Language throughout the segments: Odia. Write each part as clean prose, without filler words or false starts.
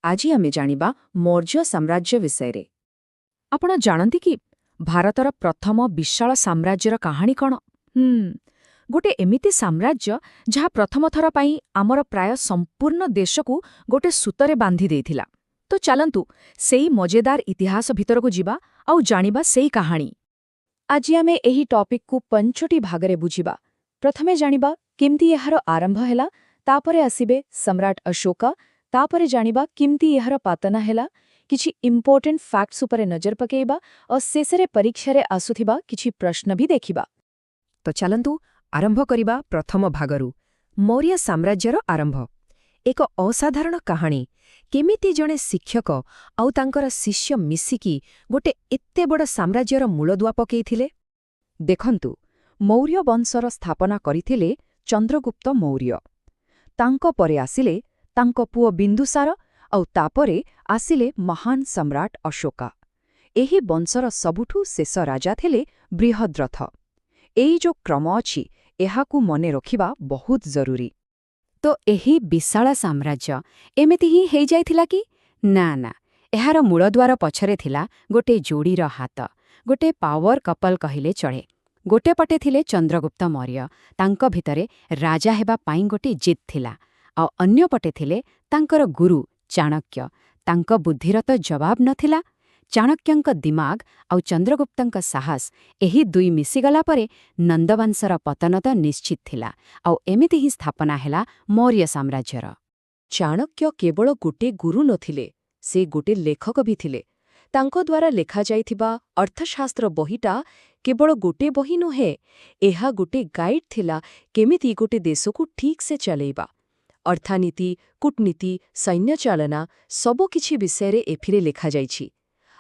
ଆଜି ଆମେ ଜାଣିବା ମୌର୍ଯ୍ୟ ସାମ୍ରାଜ୍ୟ ବିଷୟରେ। ଆପଣ ଜାଣନ୍ତି କି ଭାରତର ପ୍ରଥମ ବିଶାଳ ସାମ୍ରାଜ୍ୟର କାହାଣୀ କ'ଣ? ଗୋଟେ ଏମିତି ସାମ୍ରାଜ୍ୟ ଯାହା ପ୍ରଥମ ଥର ପାଇଁ ଆମର ପ୍ରାୟ ସମ୍ପୂର୍ଣ୍ଣ ଦେଶକୁ ଗୋଟେ ସୂତରେ ବାନ୍ଧି ଦେଇଥିଲା। ତ ଚାଲନ୍ତୁ ସେଇ ମଜେଦାର ଇତିହାସ ଭିତରକୁ ଯିବା ଆଉ ଜାଣିବା ସେଇ କାହାଣୀ। ଆଜି ଆମେ ଏହି ଟପିକକୁ 5ଟି ଭାଗରେ ବୁଝିବା। ପ୍ରଥମେ ଜାଣିବା କେମିତି ଏହାର ଆରମ୍ଭ ହେଲା, ତାପରେ ଆସିବେ ସମ୍ରାଟ ଅଶୋକ, ତାପରେ ଜାଣିବା କେମିତି ଏହାର ପତନ ହେଲା, କିଛି ଇମ୍ପୋର୍ଟାଣ୍ଟ ଫ୍ୟାକ୍ଟସ୍ ଉପରେ ନଜର ପକାଇବା ଓ ଶେଷରେ ପରୀକ୍ଷାରେ ଆସୁଥିବା କିଛି ପ୍ରଶ୍ନ ବି ଦେଖିବା। ତ ଚାଲନ୍ତୁ ଆରମ୍ଭ କରିବା ପ୍ରଥମ ଭାଗରୁ, ମୌର୍ଯ୍ୟ ସାମ୍ରାଜ୍ୟର ଆରମ୍ଭ। ଏକ ଅସାଧାରଣ କାହାଣୀ। କେମିତି ଜଣେ ଶିକ୍ଷକ ଆଉ ତାଙ୍କର ଶିଷ୍ୟ ମିଶିକି ଗୋଟେ ଏତେ ବଡ଼ ସାମ୍ରାଜ୍ୟର ମୂଳଦୁଆ ପକାଇଥିଲେ। ଦେଖନ୍ତୁ, ମୌର୍ଯ୍ୟ ବଂଶର ସ୍ଥାପନା କରିଥିଲେ ଚନ୍ଦ୍ରଗୁପ୍ତ ମୌର୍ଯ୍ୟ। ତାଙ୍କ ପରେ ଆସିଲେ ତାଙ୍କ ପୁଅ ବିନ୍ଦୁସାର ଆଉ ତାପରେ ଆସିଲେ ମହାନ ସମ୍ରାଟ ଅଶୋକ। ଏହି ବଂଶର ସବୁଠୁ ଶେଷ ରାଜା ଥିଲେ ବୃହଦ୍ରଥ। ଏଇ ଯୋଉ କ୍ରମ ଅଛି, ଏହାକୁ ମନେ ରଖିବା ବହୁତ ଜରୁରୀ। ତ ଏହି ବିଶାଳ ସାମ୍ରାଜ୍ୟ ଏମିତି ହିଁ ହେଇଯାଇଥିଲା କି? ନା, ଏହାର ମୂଳଦୁଆର ପଛରେ ଥିଲା ଗୋଟେ ଯୋଡ଼ିର ହାତ, ଗୋଟେ ପାୱାର କପଲ କହିଲେ ଚଳେ। ଗୋଟେ ପଟେ ଥିଲେ ଚନ୍ଦ୍ରଗୁପ୍ତ ମୌର୍ଯ୍ୟ, ତାଙ୍କ ଭିତରେ ରାଜା ହେବା ପାଇଁ ଗୋଟେ ଜିଦ୍ ଥିଲା। ଆଉ ଅନ୍ୟପଟେ ଥିଲେ ତାଙ୍କର ଗୁରୁ ଚାଣକ୍ୟ। ତାଙ୍କ ବୁଦ୍ଧିର ତ ଜବାବ ନଥିଲା। ଚାଣକ୍ୟଙ୍କ ଦିମାଗ ଆଉ ଚନ୍ଦ୍ରଗୁପ୍ତଙ୍କ ସାହସ, ଏହି ଦୁଇ ମିଶିଗଲା ପରେ ନନ୍ଦବଂଶର ପତନ ତ ନିଶ୍ଚିତ ଥିଲା। ଆଉ ଏମିତି ହିଁ ସ୍ଥାପନା ହେଲା ମୌର୍ଯ୍ୟ ସାମ୍ରାଜ୍ୟର। ଚାଣକ୍ୟ କେବଳ ଗୋଟେ ଗୁରୁ ନଥିଲେ, ସେ ଗୋଟେ ଲେଖକ ବି ଥିଲେ। ତାଙ୍କ ଦ୍ୱାରା ଲେଖାଯାଇଥିବା ଅର୍ଥଶାସ୍ତ୍ର ବହିଟା କେବଳ ଗୋଟେ ବହି ନୁହେଁ, ଏହା ଗୋଟେ ଗାଇଡ୍ ଥିଲା କେମିତି ଗୋଟେ ଦେଶକୁ ଠିକ୍ସେ ଚଲେଇବା। ଅର୍ଥନୀତି, କୂଟନୀତି, ସୈନ୍ୟଚାଳନା ସବୁକିଛି ବିଷୟରେ ଏଥିରେ ଲେଖାଯାଇଛି।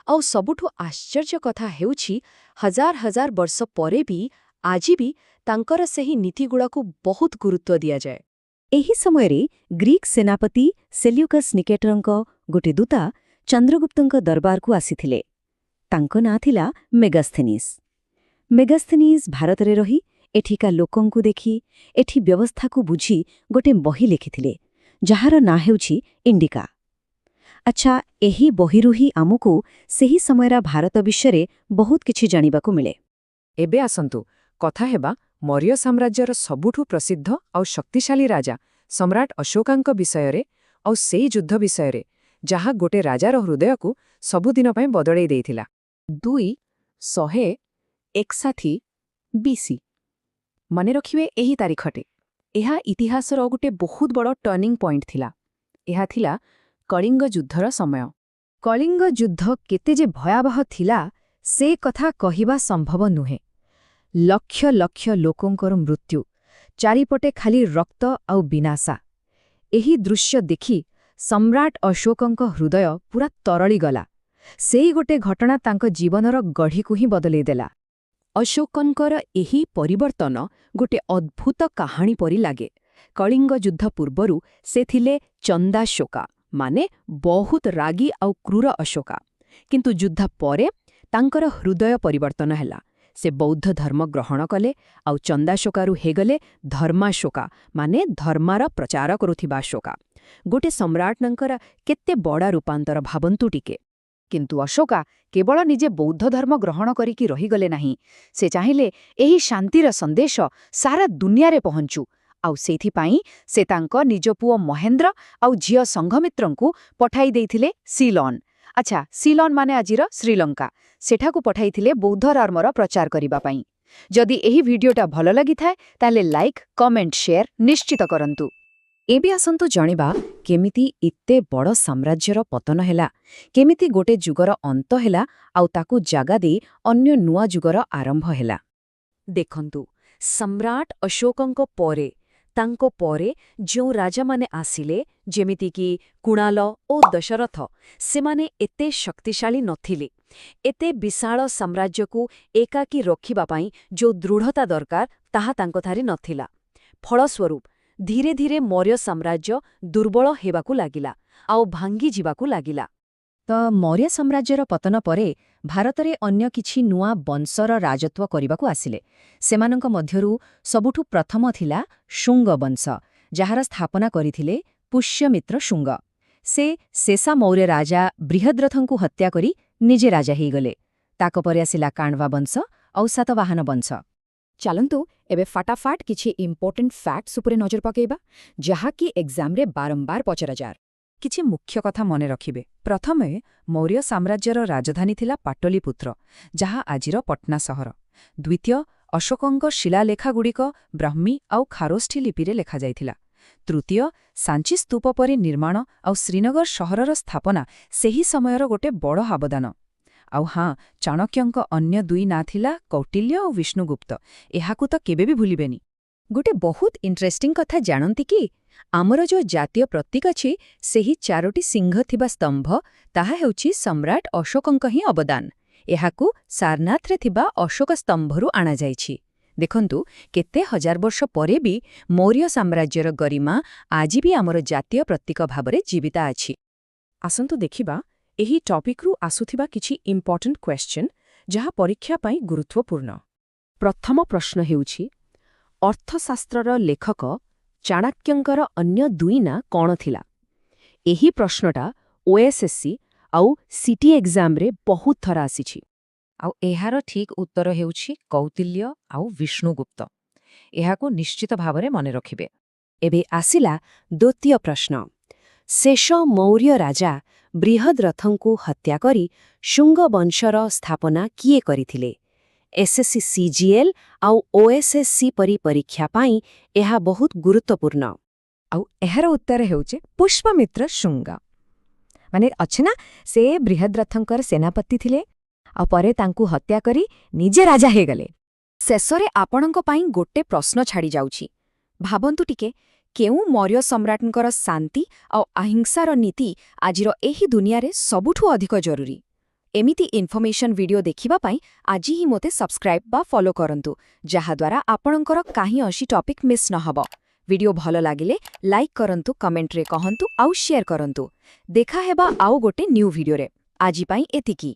ଆଉ ସବୁଠୁ ଆଶ୍ଚର୍ଯ୍ୟ କଥା ହେଉଛି, ହଜାର ହଜାର ବର୍ଷ ପରେ ବି ଆଜି ବି ତାଙ୍କର ସେହି ନୀତିଗୁଡ଼ାକୁ ବହୁତ ଗୁରୁତ୍ୱ ଦିଆଯାଏ। ଏହି ସମୟରେ ଗ୍ରୀକ୍ ସେନାପତି ସେଲ୍ୟୁକସ୍ ନିକେଟରଙ୍କ ଗୋଟେ ଦୂତା ଚନ୍ଦ୍ରଗୁପ୍ତଙ୍କ ଦରବାରକୁ ଆସିଥିଲେ। ତାଙ୍କ ନାଁ ଥିଲା ମେଗାସ୍ଥେନିସ୍। ମେଗାସ୍ଥେନିସ୍ ଭାରତରେ ରହି ଏଠିକା ଲୋକଙ୍କୁ ଦେଖି, ଏଠି ବ୍ୟବସ୍ଥାକୁ ବୁଝି ଗୋଟେ ବହି ଲେଖିଥିଲେ, ଯାହାର ନାଁ ହେଉଛି ଇଣ୍ଡିକା। ଆଚ୍ଛା, ଏହି ବହିରୁ ହିଁ ଆମକୁ ସେହି ସମୟର ଭାରତ ବିଷୟରେ ବହୁତ କିଛି ଜାଣିବାକୁ ମିଳେ। ଏବେ ଆସନ୍ତୁ କଥା ହେବା ମୌର୍ଯ୍ୟ ସାମ୍ରାଜ୍ୟର ସବୁଠୁ ପ୍ରସିଦ୍ଧ ଆଉ ଶକ୍ତିଶାଳୀ ରାଜା ସମ୍ରାଟ ଅଶୋକଙ୍କ ବିଷୟରେ ଆଉ ସେଇ ଯୁଦ୍ଧ ବିଷୟରେ, ଯାହା ଗୋଟେ ରାଜାର ହୃଦୟକୁ ସବୁଦିନ ପାଇଁ ବଦଳେଇ ଦେଇଥିଲା। 261 BC। ମନେ ରଖିବେ ଏହି ତାରିଖଟି। ଏହା ଇତିହାସର ଗୋଟେ ବହୁତ ବଡ଼ ଟର୍ଣ୍ଣିଂ ପଏଣ୍ଟ ଥିଲା। ଏହା ଥିଲା କଳିଙ୍ଗ ଯୁଦ୍ଧର ସମୟ। କଳିଙ୍ଗ ଯୁଦ୍ଧ କେତେ ଯେ ଭୟାବହ ଥିଲା, ସେ କଥା କହିବା ସମ୍ଭବ ନୁହେଁ। ଲକ୍ଷ ଲକ୍ଷ ଲୋକଙ୍କର ମୃତ୍ୟୁ, ଚାରିପଟେ ଖାଲି ରକ୍ତ ଆଉ ବିନାଶ। ଏହି ଦୃଶ୍ୟ ଦେଖି ସମ୍ରାଟ ଅଶୋକଙ୍କ ହୃଦୟ ପୁରା ତରଳିଗଲା। ସେଇ ଗୋଟେ ଘଟଣା ତାଙ୍କ ଜୀବନର ଗଢ଼ିକୁ ହିଁ ବଦଳେଇ ଦେଲା। ଅଶୋକଙ୍କର ଏହି ପରିବର୍ତ୍ତନ ଗୋଟେ ଅଦ୍ଭୁତ କାହାଣୀ ପରି ଲାଗେ। କଳିଙ୍ଗ ଯୁଦ୍ଧ ପୂର୍ବରୁ ସେ ଥିଲେ ଚନ୍ଦାଶୋକା, ମାନେ ବହୁତ ରାଗୀ ଆଉ କ୍ରୂର ଅଶୋକା। କିନ୍ତୁ ଯୁଦ୍ଧ ପରେ ତାଙ୍କର ହୃଦୟ ପରିବର୍ତ୍ତନ ହେଲା। ସେ ବୌଦ୍ଧ ଧର୍ମ ଗ୍ରହଣ କଲେ ଆଉ ଚନ୍ଦାଶୋକାରୁ ହେଇଗଲେ ଧର୍ମାଶୋକା, ମାନେ ଧର୍ମର ପ୍ରଚାର କରୁଥିବା ଅଶୋକା। ଗୋଟେ ସମ୍ରାଟଙ୍କର କେତେ ବଡ଼ ରୂପାନ୍ତର ଭାବନ୍ତୁ ଟିକେ। କିନ୍ତୁ ଅଶୋକା କେବଳ ନିଜେ ବୌଦ୍ଧ ଧର୍ମ ଗ୍ରହଣ କରିକି ରହିଗଲେ ନାହିଁ। ସେ ଚାହିଁଲେ ଏହି ଶାନ୍ତିର ସନ୍ଦେଶ ସାରା ଦୁନିଆରେ ପହଞ୍ଚୁ। ଆଉ ସେଇଥିପାଇଁ ସେ ତାଙ୍କ ନିଜ ପୁଅ ମହେନ୍ଦ୍ର ଆଉ ଝିଅ ସଂଘମିତ୍ରଙ୍କୁ ପଠାଇ ଦେଇଥିଲେ ସିଲୋନ୍। ଆଚ୍ଛା, ସିଲୋନ୍ ମାନେ ଆଜିର ଶ୍ରୀଲଙ୍କା। ସେଠାକୁ ପଠାଇଥିଲେ ବୌଦ୍ଧ ଧର୍ମର ପ୍ରଚାର କରିବା ପାଇଁ। ଯଦି ଏହି ଭିଡିଓଟା ଭଲ ଲାଗିଥାଏ, ତାହେଲେ ଲାଇକ୍, କମେଣ୍ଟ, ସେୟାର ନିଶ୍ଚିତ କରନ୍ତୁ। ଏବେ ଆସନ୍ତୁ ଜାଣିବା କେମିତି ଏତେ ବଡ଼ ସାମ୍ରାଜ୍ୟର ପତନ ହେଲା, କେମିତି ଗୋଟେ ଯୁଗର ଅନ୍ତ ହେଲା ଆଉ ତାକୁ ଜାଗା ଦେଇ ଅନ୍ୟ ନୂଆ ଯୁଗର ଆରମ୍ଭ ହେଲା। ଦେଖନ୍ତୁ, ସମ୍ରାଟ ଅଶୋକଙ୍କ ପରେ ତାଙ୍କ ପରେ ଯେଉଁ ରାଜାମାନେ ଆସିଲେ, ଯେମିତିକି କୁଣାଲ ଓ ଦଶରଥ, ସେମାନେ ଏତେ ଶକ୍ତିଶାଳୀ ନଥିଲେ। ଏତେ ବିଶାଳ ସାମ୍ରାଜ୍ୟକୁ ଏକାକୀ ରଖିବା ପାଇଁ ଯେଉଁ ଦୃଢ଼ତା ଦରକାର, ତାହା ତାଙ୍କଠାରେ ନଥିଲା। ଫଳସ୍ୱରୂପ ଧୀରେ ଧୀରେ ମୌର୍ଯ୍ୟ ସାମ୍ରାଜ୍ୟ ଦୁର୍ବଳ ହେବାକୁ ଲାଗିଲା ଆଉ ଭାଙ୍ଗିଯିବାକୁ ଲାଗିଲା। ତ ମୌର୍ଯ୍ୟ ସାମ୍ରାଜ୍ୟର ପତନ ପରେ ଭାରତରେ ଅନ୍ୟ କିଛି ନୂଆ ବଂଶର ରାଜତ୍ୱ କରିବାକୁ ଆସିଲେ। ସେମାନଙ୍କ ମଧ୍ୟରୁ ସବୁଠୁ ପ୍ରଥମ ଥିଲା ଶୁଙ୍ଗ ବଂଶ, ଯାହାର ସ୍ଥାପନା କରିଥିଲେ ପୁଷ୍ୟମିତ୍ର ଶୁଙ୍ଗ। ସେ ଶେଷା ମୌର୍ୟ ରାଜା ବୃହଦ୍ରଥଙ୍କୁ ହତ୍ୟା କରି ନିଜେ ରାଜା ହେଇଗଲେ। ତାକ ପରେ ଆସିଲା କାଣ୍ଡ୍ୱା ବଂଶ ଆଉ ସାତବାହନ ବଂଶ। ଚାଲନ୍ତୁ ଏବେ ଫଟାଫାଟ କିଛି ଇମ୍ପୋର୍ଟାଣ୍ଟ ଫ୍ୟାକ୍ଟସ୍ ଉପରେ ନଜର ପକାଇବା, ଯାହାକି ଏକ୍ଜାମ୍ରେ ବାରମ୍ବାର ପଚରାଯାଏ। କିଛି ମୁଖ୍ୟ କଥା ମନେ ରଖିବେ। ପ୍ରଥମେ, ମୌର୍ୟ ସାମ୍ରାଜ୍ୟର ରାଜଧାନୀ ଥିଲା ପାଟଳୀପୁତ୍ର, ଯାହା ଆଜିର ପଟ୍ନା ସହର। ଦ୍ୱିତୀୟ, ଅଶୋକଙ୍କ ଶିଳାଲେଖାଗୁଡ଼ିକ ବ୍ରାହ୍ମୀ ଆଉ ଖାରୋଷ୍ଠୀ ଲିପିରେ ଲେଖାଯାଇଥିଲା। ତୃତୀୟ, ସାଞ୍ଚି ସ୍ତୂପ ପରି ନିର୍ମାଣ ଆଉ ଶ୍ରୀନଗର ସହରର ସ୍ଥାପନା ସେହି ସମୟର ଗୋଟେ ବଡ଼ ଅବଦାନ। ଆଉ ହଁ, ଚାଣକ୍ୟଙ୍କ ଅନ୍ୟ ଦୁଇ ନାଁ ଥିଲା କୌଟିଲ୍ୟ ଆଉ ବିଷ୍ଣୁଗୁପ୍ତ। ଏହାକୁ ତ କେବେ ବି ଭୁଲିବେନି। ଗୋଟେ ବହୁତ ଇଣ୍ଟରେଷ୍ଟିଂ କଥା ଜାଣନ୍ତି କି? ଆମର ଯୋଉ ଜାତୀୟ ପ୍ରତୀକ ଅଛି, ସେହି 4ଟି ସିଂହ ଥିବା ସ୍ତମ୍ଭ, ତାହା ହେଉଛି ସମ୍ରାଟ ଅଶୋକଙ୍କ ହିଁ ଅବଦାନ। ଏହାକୁ ସାରନାଥରେ ଥିବା ଅଶୋକ ସ୍ତମ୍ଭରୁ ଅଣାଯାଇଛି। ଦେଖନ୍ତୁ, କେତେ ହଜାର ବର୍ଷ ପରେ ବି ମୌର୍ୟ ସାମ୍ରାଜ୍ୟର ଗରିମା ଆଜି ବି ଆମର ଜାତୀୟ ପ୍ରତୀକ ଭାବରେ ଜୀବିତ ଅଛି। ଆସନ୍ତୁ ଦେଖିବା ଏହି ଟପିକ୍ରୁ ଆସୁଥିବା କିଛି ଇମ୍ପୋର୍ଟାଣ୍ଟ କ୍ୱେଶ୍ଚନ୍, ଯାହା ପରୀକ୍ଷା ପାଇଁ ଗୁରୁତ୍ୱପୂର୍ଣ୍ଣ। ପ୍ରଥମ ପ୍ରଶ୍ନ ହେଉଛି, ଅର୍ଥଶାସ୍ତ୍ରର ଲେଖକ ଚାଣକ୍ୟଙ୍କର ଅନ୍ୟ ଦୁଇ ନାଁ କ'ଣ ଥିଲା? ଏହି ପ୍ରଶ୍ନଟା OSSC ଆଉ CT ଏକ୍ଜାମ୍ରେ ବହୁତ ଥର ଆସିଛି। ଆଉ ଏହାର ଠିକ୍ ଉତ୍ତର ହେଉଛି କୌଟିଲ୍ୟ ଆଉ ବିଷ୍ଣୁଗୁପ୍ତ। ଏହାକୁ ନିଶ୍ଚିତ ଭାବରେ ମନେ ରଖିବେ। ଏବେ ଆସିଲା ଦ୍ୱିତୀୟ ପ୍ରଶ୍ନ। ଶେଷ ମୌର୍ୟ ରାଜା ବୃହଦ୍ରଥଙ୍କୁ ହତ୍ୟା କରି ଶୁଙ୍ଗ ବଂଶର ସ୍ଥାପନା କିଏ କରିଥିଲେ? SSC CGL ଆଉ OSSC ପରି ପରୀକ୍ଷା ପାଇଁ ଏହା ବହୁତ ଗୁରୁତ୍ୱପୂର୍ଣ୍ଣ। ଆଉ ଏହାର ଉତ୍ତର ହେଉଛି ପୁଷ୍ପମିତ୍ର ଶୁଙ୍ଗ। ମାନେ ଅଛି ନା, ସେ ବୃହଦ୍ରଥଙ୍କର ସେନାପତି ଥିଲେ ଆଉ ପରେ ତାଙ୍କୁ ହତ୍ୟା କରି ନିଜେ ରାଜା ହେଇଗଲେ। ଶେଷରେ ଆପଣଙ୍କ ପାଇଁ ଗୋଟେ ପ୍ରଶ୍ନ ଛାଡ଼ି ଯାଉଛି। ଭାବନ୍ତୁ ଟିକେ, କେଉଁ ମୌର୍ୟ ସମ୍ରାଟଙ୍କର ଶାନ୍ତି ଆଉ ଅହିଂସାର ନୀତି ଆଜିର ଏହି ଦୁନିଆରେ ସବୁଠୁ ଅଧିକ ଜରୁରୀ? ଏମିତି ଇନଫର୍ମେସନ୍ ଭିଡିଓ ଦେଖିବା ପାଇଁ ଆଜି ହିଁ ମୋତେ ସବସ୍କ୍ରାଇବ୍ ବା ଫଲୋ କରନ୍ତୁ, ଯାହାଦ୍ୱାରା ଆପଣଙ୍କର କାହିଁଅସି ଟପିକ୍ ମିସ୍ ନହେବ। ଭିଡିଓ ଭଲ ଲାଗିଲେ ଲାଇକ୍ କରନ୍ତୁ, କମେଣ୍ଟରେ କହନ୍ତୁ ଆଉ ସେୟାର କରନ୍ତୁ। ଦେଖା ହେବା ଆଉ ଗୋଟେ ନ୍ୟୁ ଭିଡିଓରେ। ଆଜି ପାଇଁ ଏତିକି।